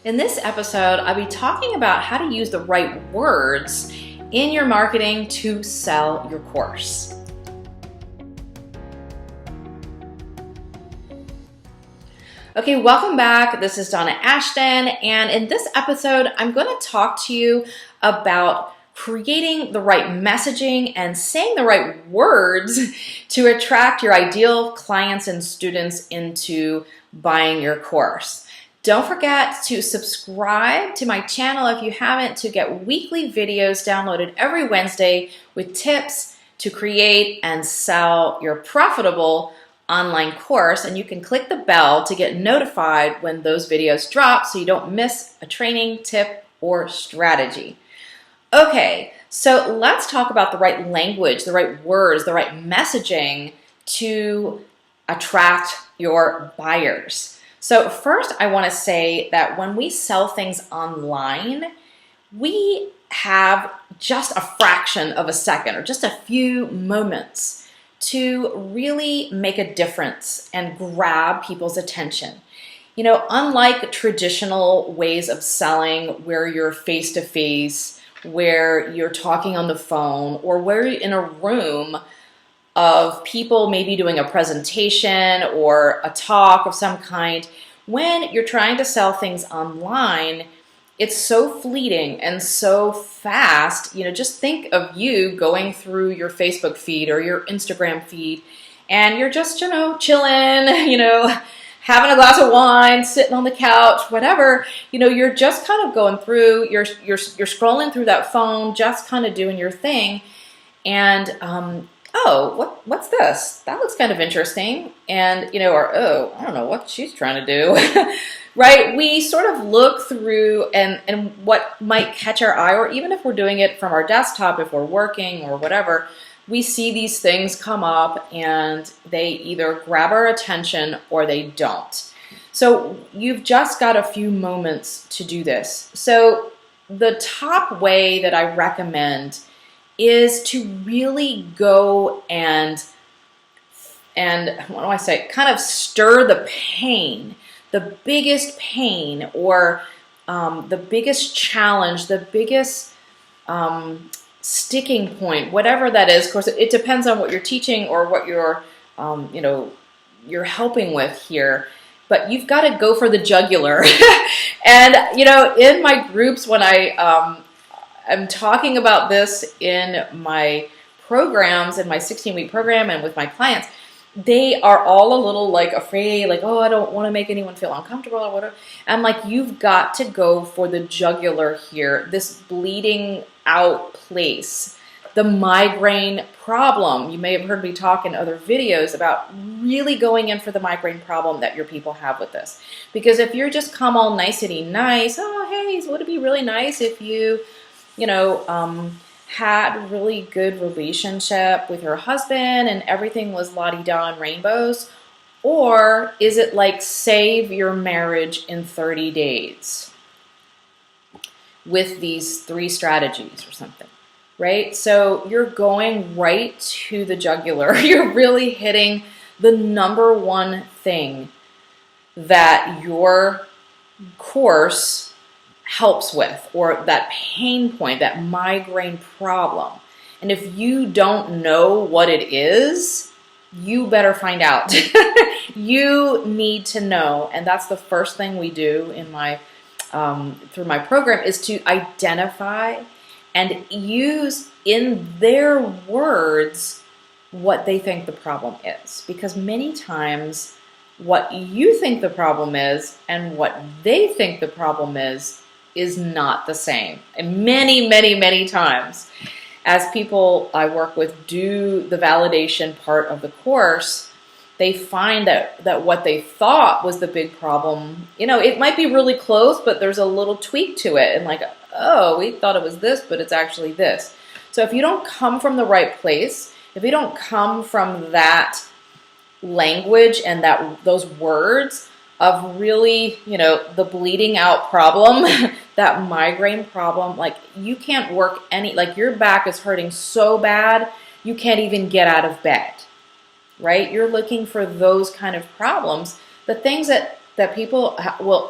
In this episode, I'll be talking about how to use the right words in your marketing to sell your course. Okay, welcome back. This is Donna Ashton, and in this episode, I'm going to talk to you about creating the right messaging and saying the right words to attract your ideal clients and students into buying your course. Don't forget to subscribe to my channel if you haven't to get weekly videos downloaded every Wednesday with tips to create and sell your profitable online course. And you can click the bell to get notified when those videos drop so you don't miss a training, tip, or strategy. Okay, so let's talk about the right language, the right words, the right messaging to attract your buyers. So first, I want to say that when we sell things online, we have just a fraction of a second or just a few moments to really make a difference and grab people's attention. You know, unlike traditional ways of selling where you're face-to-face, where you're talking on the phone, or where you're in a room of people maybe doing a presentation or a talk of some kind, when you're trying to sell things online, it's so fleeting and so fast. You know, just think of you going through your Facebook feed or your Instagram feed, and you're just, chilling, having a glass of wine, sitting on the couch, whatever. You're just kind of going through, you're scrolling through that phone, just kind of doing your thing. And, oh, what's this? That looks kind of interesting. And, or, oh, I don't know what she's trying to do. Right? We sort of look through and what might catch our eye, or even if we're doing it from our desktop, if we're working or whatever, we see these things come up and they either grab our attention or they don't. So you've just got a few moments to do this. So the top way that I recommend is to really go and what do I say, kind of stir the pain, the biggest pain, or the biggest challenge, the biggest sticking point, whatever that is. Of course, it depends on what you're teaching or what you're helping with here. But you've got to go for the jugular. And in my groups, when I'm talking about this in my programs, in my 16-week program, and with my clients, they are all a little afraid, oh, I don't want to make anyone feel uncomfortable or whatever. I'm like, you've got to go for the jugular here, this bleeding out place, the migraine problem. You may have heard me talk in other videos about really going in for the migraine problem that your people have with this. Because if you're just come all nicety nice, oh, hey, would it be really nice if you had a really good relationship with your husband and everything was la-di-da and rainbows? Or is it like save your marriage in 30 days with these 3 strategies or something, right? So you're going right to the jugular. You're really hitting the number one thing that your course helps with, or that pain point, that migraine problem. And if you don't know what it is, you better find out. You need to know. And that's the first thing we do in my through my program, is to identify and use in their words what they think the problem is. Because many times what you think the problem is and what they think the problem is not the same. And many times, as people I work with do the validation part of the course, they find that what they thought was the big problem, it might be really close, but there's a little tweak to it. And oh, we thought it was this, but it's actually this. So if you don't come from the right place, if you don't come from that language and those words of really, the bleeding out problem, that migraine problem, you can't work your back is hurting so bad, you can't even get out of bed, right? You're looking for those kind of problems, the things that that people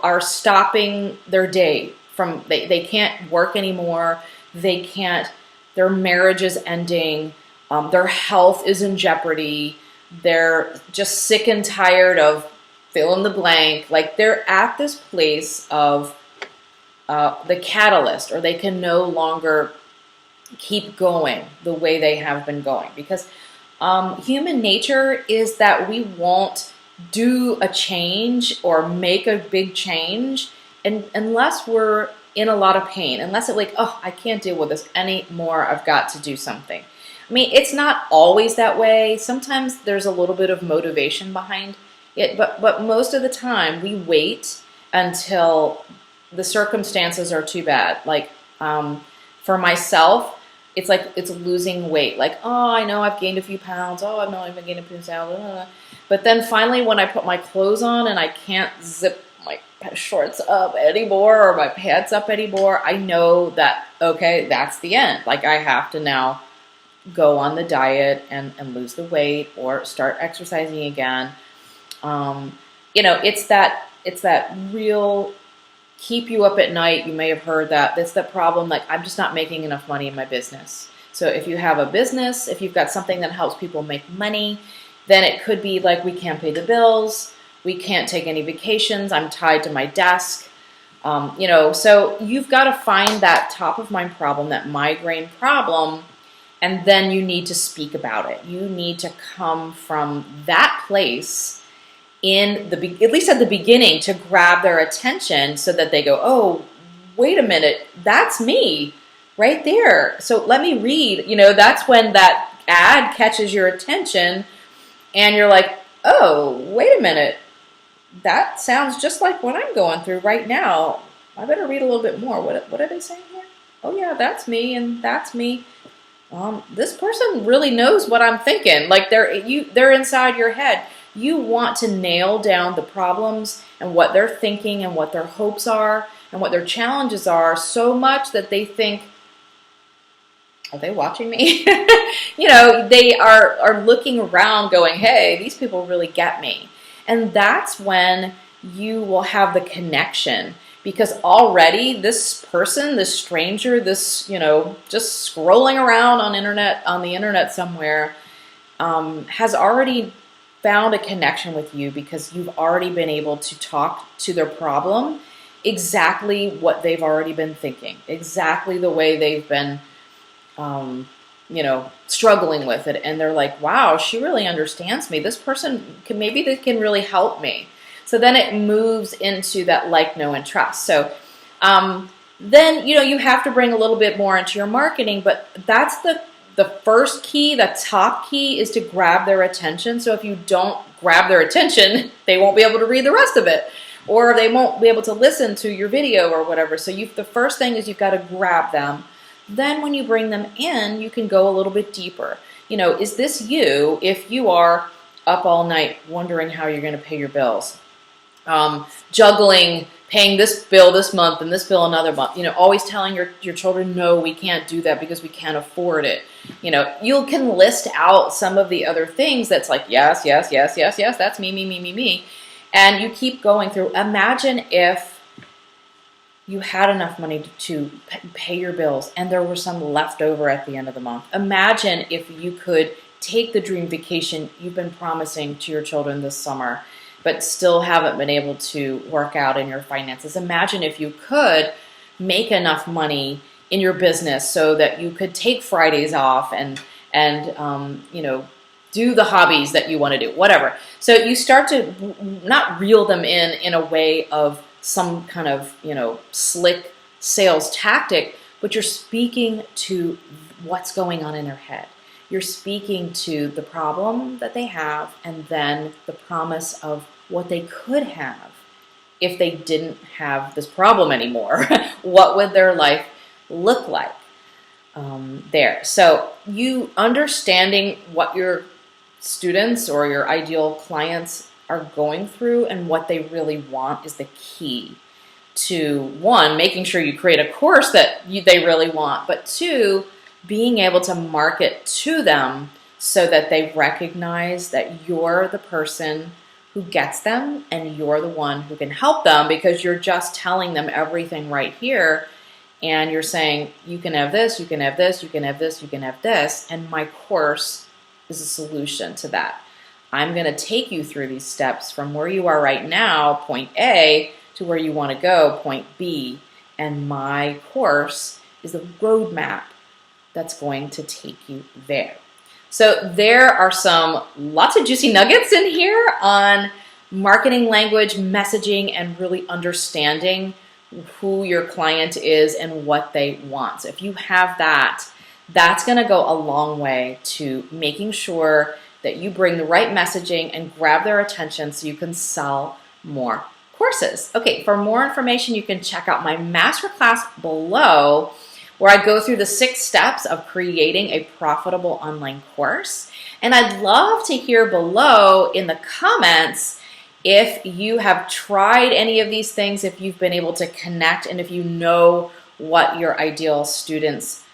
are stopping their day from, they can't work anymore. They can't, their marriage is ending. Their health is in jeopardy. They're just sick and tired of fill in the blank. Like they're at this place of the catalyst, or they can no longer keep going the way they have been going, because human nature is that we won't do a change or make a big change unless we're in a lot of pain, unless it's like, oh, I can't deal with this anymore, I've got to do something. I mean, it's not always that way. Sometimes there's a little bit of motivation behind it, but most of the time we wait until the circumstances are too bad. Like for myself, it's like it's losing weight. Like, oh, I know I've gained a few pounds. Oh, I know I've been gaining a few pounds. But then finally, when I put my clothes on and I can't zip my shorts up anymore or my pants up anymore, I know that, okay, that's the end. Like I have to now go on the diet and lose the weight or start exercising again. It's that real keep you up at night. You may have heard that. That's the problem. Like, I'm just not making enough money in my business. So if you have a business, if you've got something that helps people make money, then it could be like, we can't pay the bills. We can't take any vacations. I'm tied to my desk. So you've got to find that top of mind problem, that migraine problem, and then you need to speak about it. You need to come from that place at least at the beginning, to grab their attention so that they go, oh, wait a minute, that's me right there. So let me read. That's when that ad catches your attention and you're like, oh, wait a minute, that sounds just like what I'm going through right now. I better read a little bit more. What are they saying here? Oh yeah, that's me, and that's me. This person really knows what I'm thinking. Like they're inside your head. You want to nail down the problems and what they're thinking and what their hopes are and what their challenges are so much that they think, are they watching me? They are looking around going, hey, these people really get me. And that's when you will have the connection, because already this person, this stranger, this, just scrolling around on the internet somewhere, has already found a connection with you, because you've already been able to talk to their problem exactly what they've already been thinking, exactly the way they've been, struggling with it. And they're like, wow, she really understands me. This person maybe they can really help me. So then it moves into that like, know, and trust. So then, you have to bring a little bit more into your marketing, but that's the first key. The top key is to grab their attention. So if you don't grab their attention, they won't be able to read the rest of it, or they won't be able to listen to your video or whatever. So the first thing is you've got to grab them. Then when you bring them in, you can go a little bit deeper. Is this you if you are up all night wondering how you're going to pay your bills? Juggling, paying this bill this month and this bill another month, always telling your children, no, we can't do that because we can't afford it. You can list out some of the other things that's like, yes, yes, yes, yes, yes, that's me, me, me, me, me. And you keep going through. Imagine if you had enough money to pay your bills and there were some left over at the end of the month. Imagine if you could take the dream vacation you've been promising to your children this summer, but still haven't been able to work out in your finances. Imagine if you could make enough money in your business so that you could take Fridays off and do the hobbies that you want to do, whatever. So you start to not reel them in a way of some kind of, slick sales tactic, but you're speaking to what's going on in their head. You're speaking to the problem that they have, and then the promise of what they could have if they didn't have this problem anymore. What would their life look like there? So you understanding what your students or your ideal clients are going through and what they really want is the key to, one, making sure you create a course that they really want, but two, being able to market to them so that they recognize that you're the person who gets them, and you're the one who can help them because you're just telling them everything right here. And you're saying, you can have this, you can have this, you can have this, you can have this, and my course is a solution to that. I'm going to take you through these steps from where you are right now, point A, to where you want to go, point B. And my course is the roadmap that's going to take you there. So there are lots of juicy nuggets in here on marketing language, messaging, and really understanding who your client is and what they want. So if you have that, that's going to go a long way to making sure that you bring the right messaging and grab their attention so you can sell more courses. Okay, for more information, you can check out my masterclass below where I go through the 6 steps of creating a profitable online course. And I'd love to hear below in the comments if you have tried any of these things, if you've been able to connect, and if you know what your ideal student's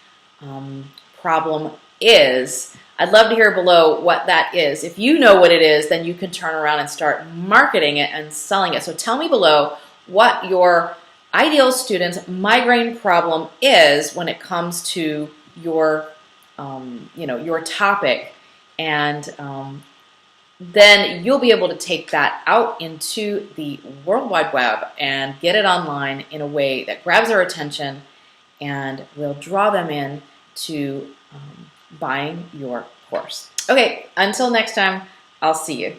problem is. I'd love to hear below what that is. If you know what it is, then you can turn around and start marketing it and selling it. So tell me below what your ideal student's migraine problem is when it comes to your, your topic, and then you'll be able to take that out into the World Wide Web and get it online in a way that grabs their attention and will draw them in to buying your course. Okay, until next time, I'll see you.